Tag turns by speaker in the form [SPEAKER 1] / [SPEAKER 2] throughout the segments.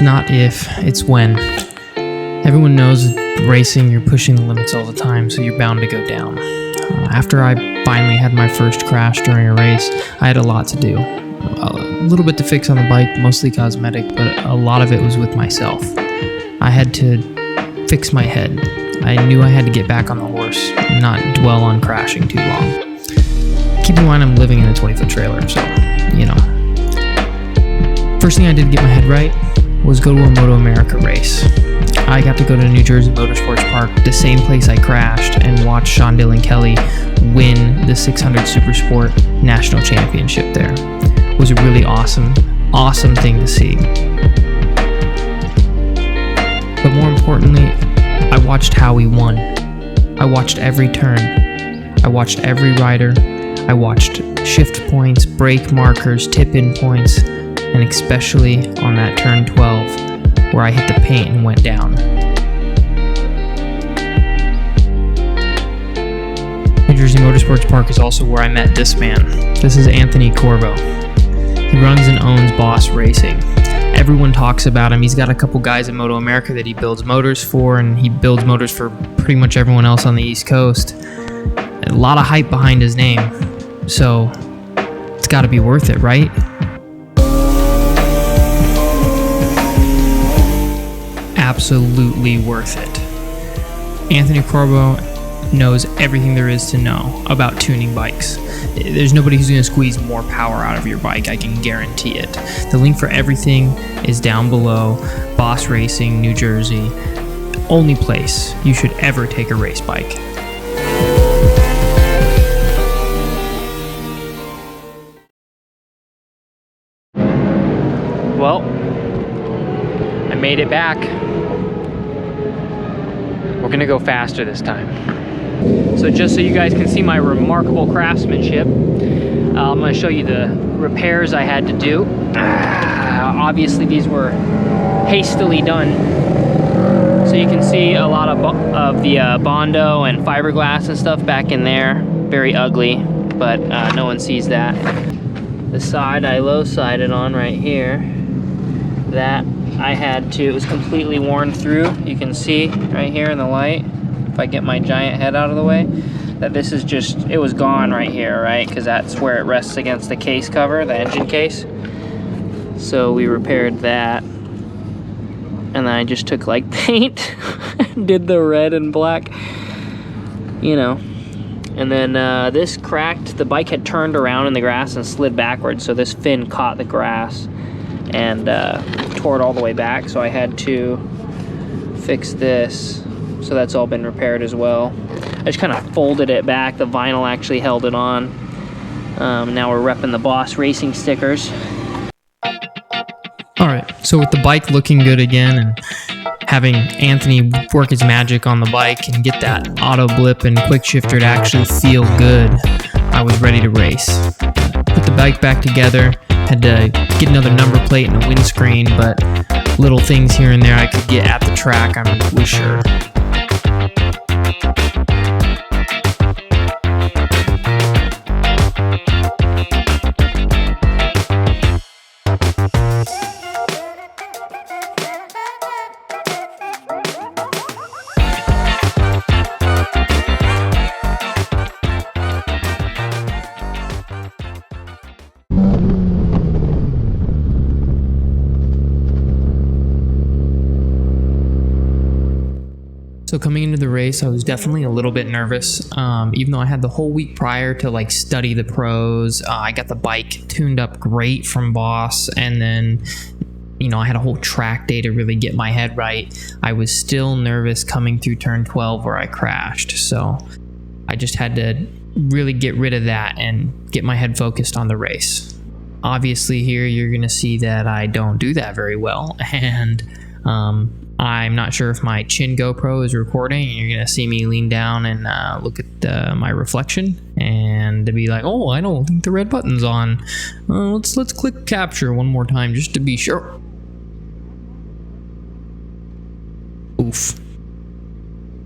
[SPEAKER 1] It's not if, it's when. Everyone knows racing, you're pushing the limits all the time, so you're bound to go down. After I finally had my first crash during a race, I had a lot to do. A little bit to fix on the bike, mostly cosmetic, but a lot of it was with myself. I had to fix my head. I knew I had to get back on the horse and not dwell on crashing too long. Keep in mind I'm living in a 20-foot trailer, so, you know. First thing I did to get my head right was go to a Moto America race. I got to go to New Jersey Motorsports Park, the same place I crashed, and watch Sean Dillon Kelly win the 600 Supersport National Championship there. It was a really awesome thing to see. But more importantly, I watched how he won. I watched every turn. I watched every rider. I watched shift points, brake markers, tip-in points, and especially on that turn 12 where I hit the paint and went down. New Jersey Motorsports Park is also where I met this man. This is Anthony Corbo. He runs and owns Bauce Racing. Everyone talks about him. He's got a couple guys in Moto America that he builds motors for, and he builds motors for pretty much everyone else on the East Coast. A lot of hype behind his name, so it's got to be worth it, right? Absolutely worth it. Anthony Corbo knows everything there is to know about tuning bikes. There's nobody who's going to squeeze more power out of your bike, I can guarantee it. The link for everything is down below. Bauce Racing, New Jersey. Only place you should ever take a race bike. Well, I made it back. We're gonna go faster this time. So just so you guys can see my remarkable craftsmanship, I'm gonna show you the repairs I had to do. Obviously these were hastily done. So you can see a lot of the Bondo and fiberglass and stuff back in there. Very ugly, but no one sees that. The side I low-sided on right here, that I had to, it was completely worn through. You can see right here in the light, if I get my giant head out of the way, that this is just, it was gone right here, right? Because that's where it rests against the case cover, the engine case. So we repaired that. And then I just took like paint, did the red and black, you know. And then this cracked, the bike had turned around in the grass and slid backwards, so this fin caught the grass and tore it all the way back, so I had to fix this. So that's all been repaired as well. I just kind of folded it back. The vinyl actually held it on. Now we're repping the Bauce Racing stickers. Alright, so with the bike looking good again and having Anthony work his magic on the bike and get that auto-blip and quick shifter to actually feel good, I was ready to race. Put the bike back together, had to get another number plate and a windscreen, but little things here and there I could get at the track, I'm sure. So coming into the race, I was definitely a little bit nervous, even though I had the whole week prior to like study the pros. I got the bike tuned up great from Bauce, and then, you know, I had a whole track day to really get my head right. I was still nervous coming through turn 12 where I crashed, so I just had to really get rid of that and get my head focused on the race. Obviously here you're gonna see that I don't do that very well, and I'm not sure if my chin GoPro is recording, and you're gonna see me lean down and look at my reflection and to be like, oh, I don't think the red button's on. Let's click capture one more time just to be sure. Oof.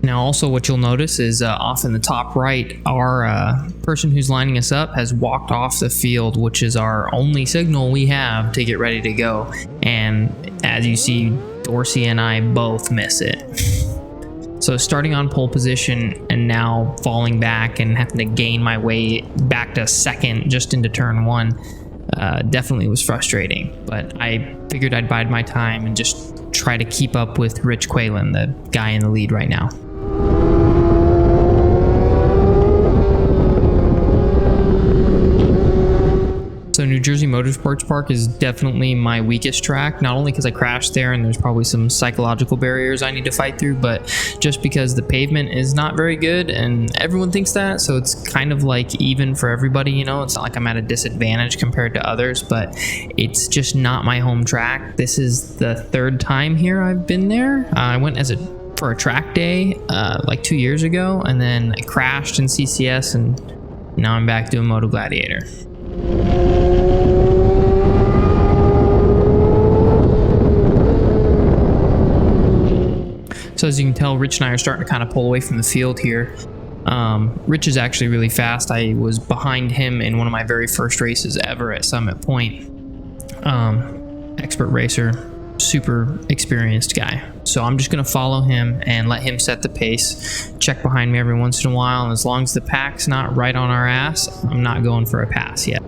[SPEAKER 1] Now also what you'll notice is off in the top right, our person who's lining us up has walked off the field, which is our only signal we have to get ready to go. And as you see, Dorsey and I both miss it. So starting on pole position and now falling back and having to gain my way back to second just into turn one definitely was frustrating. But I figured I'd bide my time and just try to keep up with Rich Quaylen, the guy in the lead right now. So New Jersey Motorsports Park is definitely my weakest track, not only because I crashed there and there's probably some psychological barriers I need to fight through, but just because the pavement is not very good and everyone thinks that, so it's kind of like even for everybody, you know. It's not like I'm at a disadvantage compared to others, but it's just not my home track. This is the third time here I've been there. I went for a track day like 2 years ago, and then I crashed in CCS, and now I'm back doing Motogladiator. So as you can tell, Rich and I are starting to kind of pull away from the field here. Rich is actually really fast. I was behind him in one of my very first races ever at Summit Point. Expert racer, super experienced guy. So I'm just going to follow him and let him set the pace, check behind me every once in a while, and as long as the pack's not right on our ass, I'm not going for a pass yet.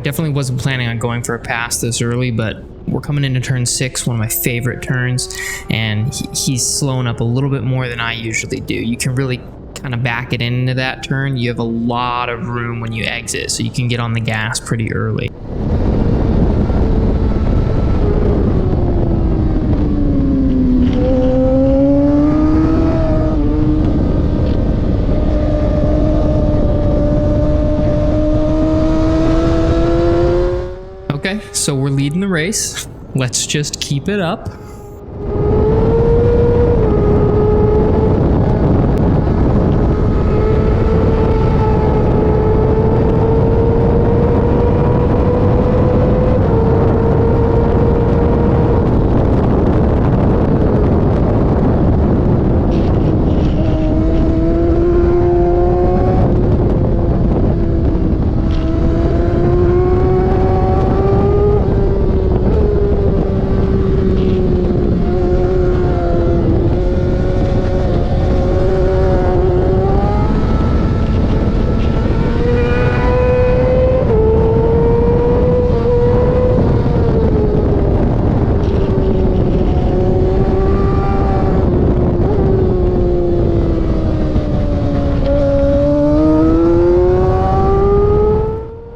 [SPEAKER 1] Definitely wasn't planning on going for a pass this early, but we're coming into turn 6, one of my favorite turns, and he's slowing up a little bit more than I usually do. You can really kind of back it into that turn. You have a lot of room when you exit, so you can get on the gas pretty early. Okay, so we're leading the race. Let's just keep it up.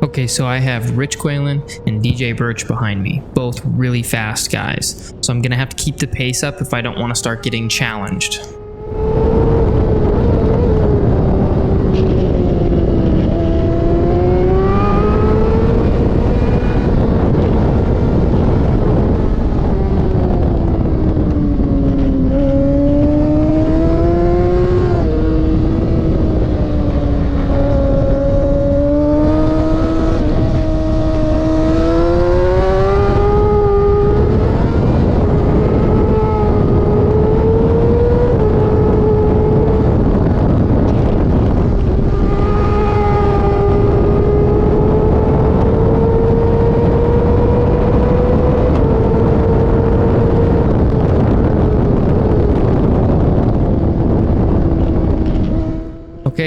[SPEAKER 1] Okay, so I have Rich Quaylen and DJ Birch behind me, both really fast guys. So I'm gonna have to keep the pace up if I don't want to start getting challenged.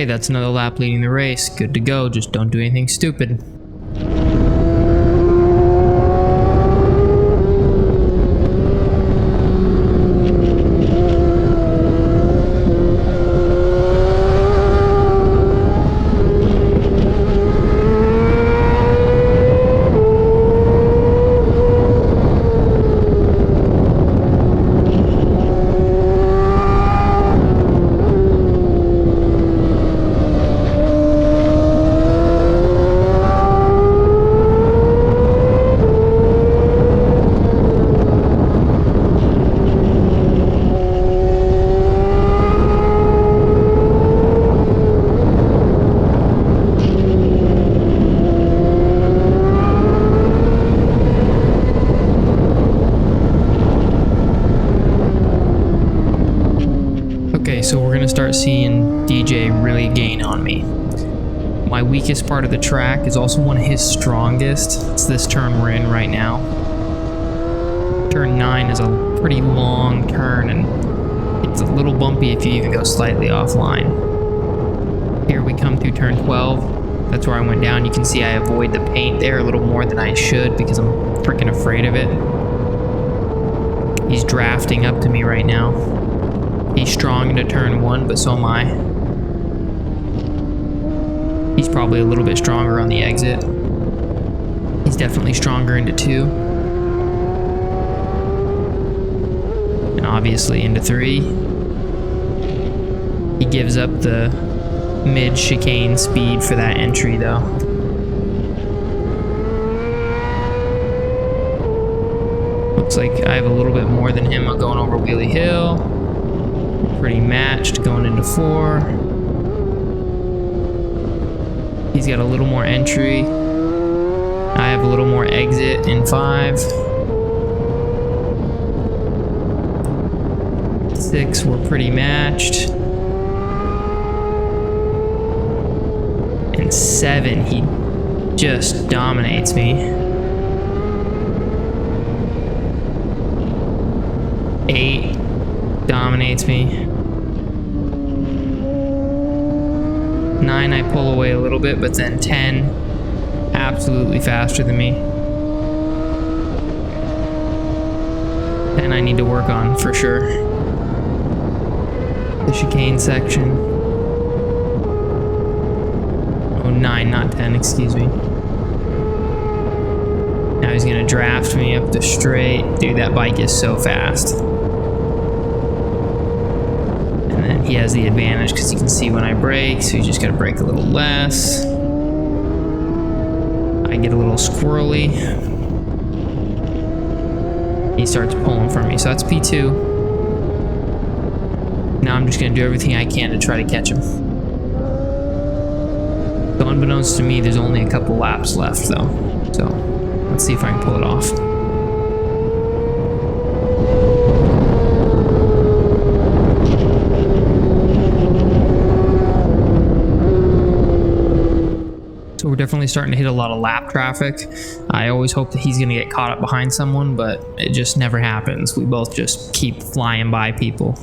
[SPEAKER 1] Okay, that's another lap leading the race. Good to go, just don't do anything stupid. Okay, so we're gonna start seeing DJ really gain on me. My weakest part of the track is also one of his strongest. It's this turn we're in right now. Turn 9 is a pretty long turn and it's a little bumpy if you even go slightly offline. Here we come through turn 12. That's where I went down. You can see I avoid the paint there a little more than I should because I'm freaking afraid of it. He's drafting up to me right now. He's strong into turn 1, but so am I. He's probably a little bit stronger on the exit. He's definitely stronger into 2. And obviously into 3. He gives up the mid-chicane speed for that entry though. Looks like I have a little bit more than him going over Wheelie Hill. Pretty matched going into 4. He's got a little more entry. I have a little more exit in 5. 6, we're pretty matched. And 7, he just dominates me. 8 dominates me. 9, I pull away a little bit, but then 10, absolutely faster than me. 10 I need to work on for sure. The chicane section. Oh, 9, not 10, excuse me. Now he's gonna draft me up the straight. Dude, that bike is so fast. He has the advantage because you can see when I brake, so you just gotta brake a little less. I get a little squirrely. He starts pulling from me, so that's P2. Now I'm just gonna do everything I can to try to catch him. So unbeknownst to me, there's only a couple laps left though. So let's see if I can pull it off. So we're definitely starting to hit a lot of lap traffic. I always hope that he's gonna get caught up behind someone, but it just never happens. We both just keep flying by people.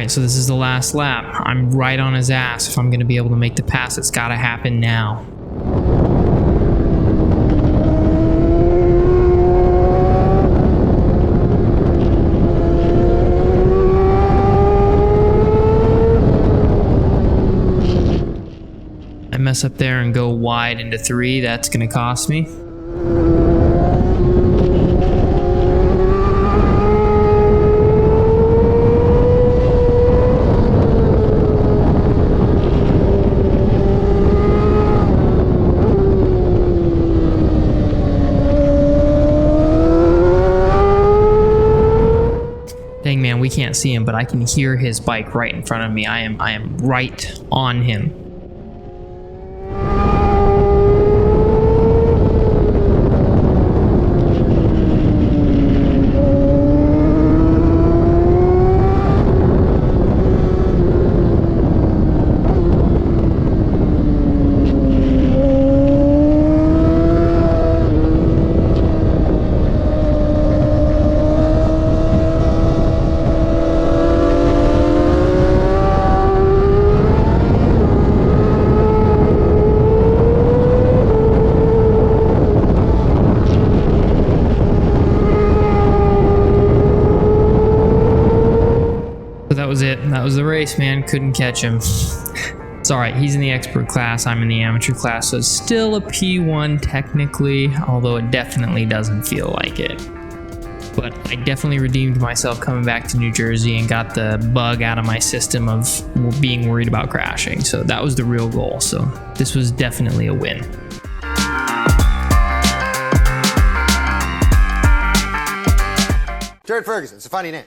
[SPEAKER 1] So this is the last lap. I'm right on his ass. If I'm going to be able to make the pass, it's got to happen now. I mess up there and go wide into 3. That's going to cost me.
[SPEAKER 2] we can't see him, but I can hear his bike right in front of me. I am right on him. So that was it. That was the race, man. Couldn't catch him. It's alright. He's in the expert class. I'm in the amateur class. So it's still a P1 technically, although it definitely doesn't feel like it. But I definitely redeemed myself coming back to New Jersey and got the bug out of my system of being worried about crashing. So that was the real goal. So this was definitely a win.
[SPEAKER 3] Jared Ferguson, it's a funny name.